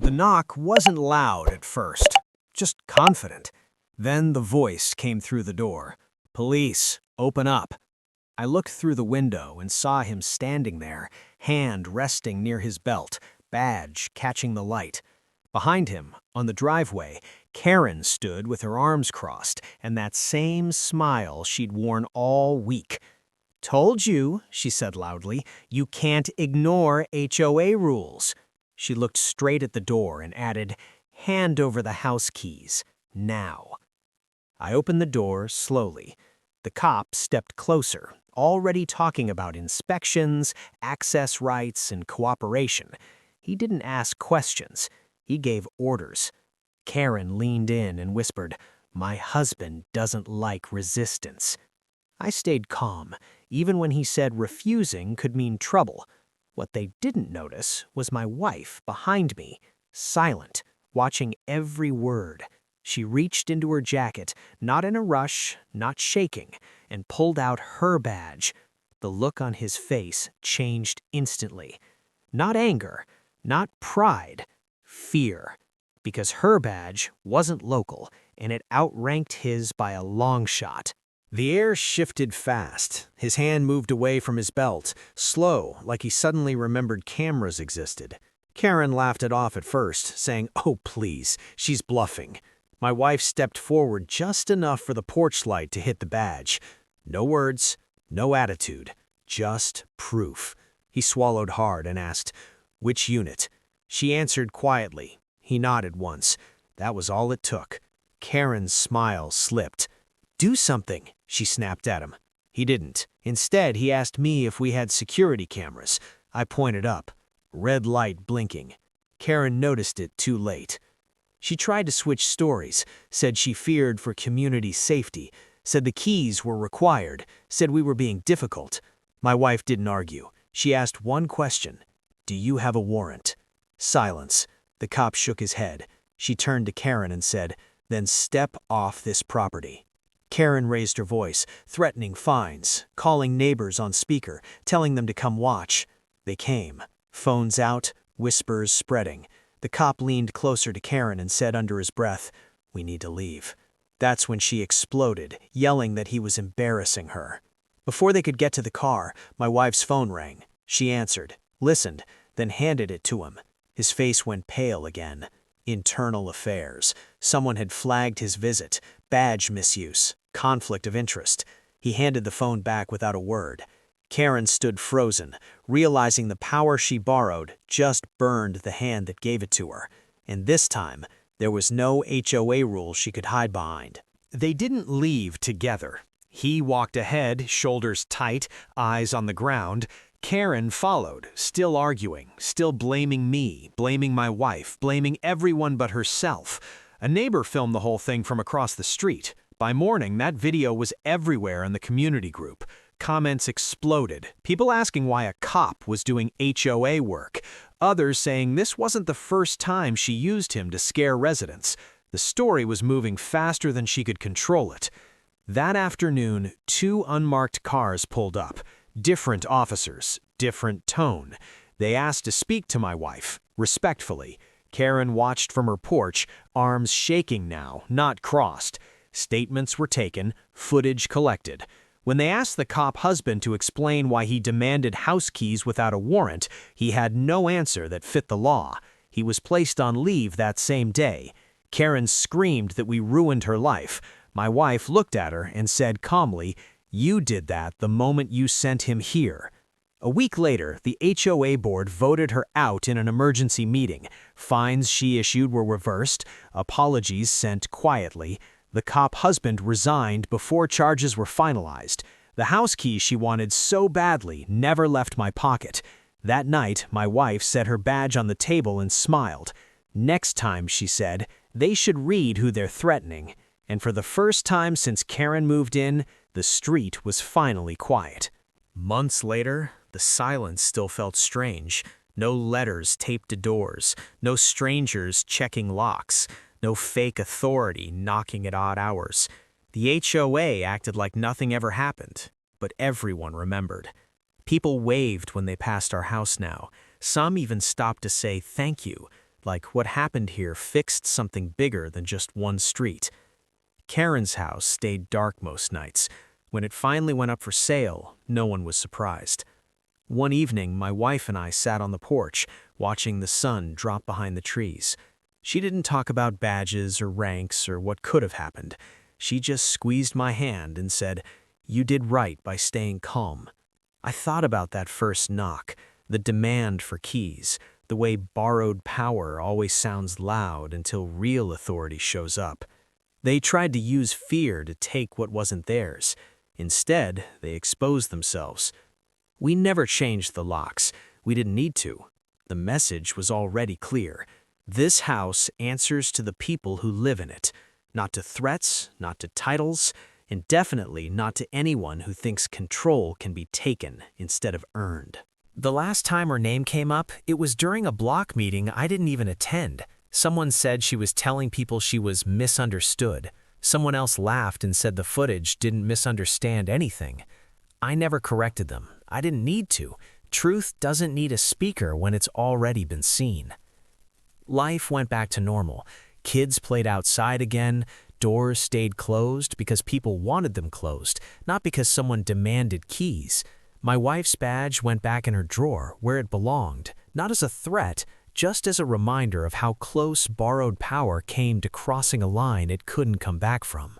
The knock wasn't loud at first, just confident. Then the voice came through the door. "Police, open up." I looked through the window and saw him standing there, hand resting near his belt, badge catching the light. Behind him, on the driveway, Karen stood with her arms crossed and that same smile she'd worn all week. "Told you," she said loudly, "you can't ignore HOA rules." She looked straight at the door and added, "Hand over the house keys, now." I opened the door slowly. The cop stepped closer, already talking about inspections, access rights, and cooperation. He didn't ask questions. He gave orders. Karen leaned in and whispered, "My husband doesn't like resistance." I stayed calm, even when he said refusing could mean trouble. What they didn't notice was my wife behind me, silent, watching every word. She reached into her jacket, not in a rush, not shaking, and pulled out her badge. The look on his face changed instantly. Not anger, not pride, fear. Because her badge wasn't local, and it outranked his by a long shot. The air shifted fast. His hand moved away from his belt, slow, like he suddenly remembered cameras existed. Karen laughed it off at first, saying, "Oh, please, she's bluffing." My wife stepped forward just enough for the porch light to hit the badge. No words, no attitude, just proof. He swallowed hard and asked, "Which unit?" She answered quietly. He nodded once. That was all it took. Karen's smile slipped. "Do something," she snapped at him. He didn't. Instead, he asked me if we had security cameras. I pointed up. Red light blinking. Karen noticed it too late. She tried to switch stories, said she feared for community safety, said the keys were required, said we were being difficult. My wife didn't argue. She asked one question. "Do you have a warrant?" Silence. The cop shook his head. She turned to Karen and said, "Then step off this property." Karen raised her voice, threatening fines, calling neighbors on speaker, telling them to come watch. They came. Phones out, whispers spreading. The cop leaned closer to Karen and said under his breath, "We need to leave." That's when she exploded, yelling that he was embarrassing her. Before they could get to the car, my wife's phone rang. She answered, listened, then handed it to him. His face went pale again. Internal affairs. Someone had flagged his visit. Badge misuse. Conflict of interest. He handed the phone back without a word. Karen stood frozen, realizing the power she borrowed just burned the hand that gave it to her. And this time, there was no HOA rule she could hide behind. They didn't leave together. He walked ahead, shoulders tight, eyes on the ground. Karen followed, still arguing, still blaming me, blaming my wife, blaming everyone but herself. A neighbor filmed the whole thing from across the street. By morning, that video was everywhere in the community group. Comments exploded, people asking why a cop was doing HOA work, others saying this wasn't the first time she used him to scare residents. The story was moving faster than she could control it. That afternoon, 2 unmarked cars pulled up. Different officers, different tone. They asked to speak to my wife, respectfully. Karen watched from her porch, arms shaking now, not crossed. Statements were taken, footage collected. When they asked the cop husband to explain why he demanded house keys without a warrant, he had no answer that fit the law. He was placed on leave that same day. Karen screamed that we ruined her life. My wife looked at her and said calmly, "You did that the moment you sent him here." A week later, the HOA board voted her out in an emergency meeting. Fines she issued were reversed, apologies sent quietly. The cop husband resigned before charges were finalized. The house keys she wanted so badly never left my pocket. That night, my wife set her badge on the table and smiled. Next time, she said, they should read who they're threatening. And for the first time since Karen moved in, the street was finally quiet. Months later, the silence still felt strange. No letters taped to doors, no strangers checking locks. No fake authority knocking at odd hours. The HOA acted like nothing ever happened, but everyone remembered. People waved when they passed our house now. Some even stopped to say thank you. like what happened here fixed something bigger than just one street. Karen's house stayed dark most nights. When it finally went up for sale, no one was surprised. One evening, my wife and I sat on the porch, watching the sun drop behind the trees. She didn't talk about badges or ranks or what could have happened. She just squeezed my hand and said, "You did right by staying calm." I thought about that first knock, the demand for keys, the way borrowed power always sounds loud until real authority shows up. They tried to use fear to take what wasn't theirs. Instead, they exposed themselves. We never changed the locks. We didn't need to. The message was already clear. This house answers to the people who live in it, not to threats, not to titles, and definitely not to anyone who thinks control can be taken instead of earned. The last time her name came up, it was during a block meeting I didn't even attend. Someone said she was telling people she was misunderstood. Someone else laughed and said the footage didn't misunderstand anything. I never corrected them. I didn't need to. Truth doesn't need a speaker when it's already been seen. Life went back to normal. Kids played outside again. Doors stayed closed because people wanted them closed, not because someone demanded keys. My wife's badge went back in her drawer where it belonged, not as a threat, just as a reminder of how close borrowed power came to crossing a line it couldn't come back from.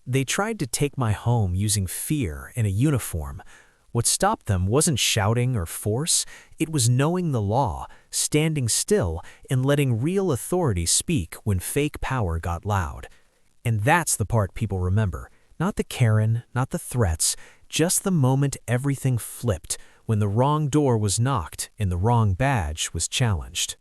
They tried to take my home using fear and a uniform. What stopped them wasn't shouting or force, it was knowing the law, standing still, and letting real authority speak when fake power got loud. And that's the part people remember. Not the Karen, not the threats, just the moment everything flipped, when the wrong door was knocked and the wrong badge was challenged.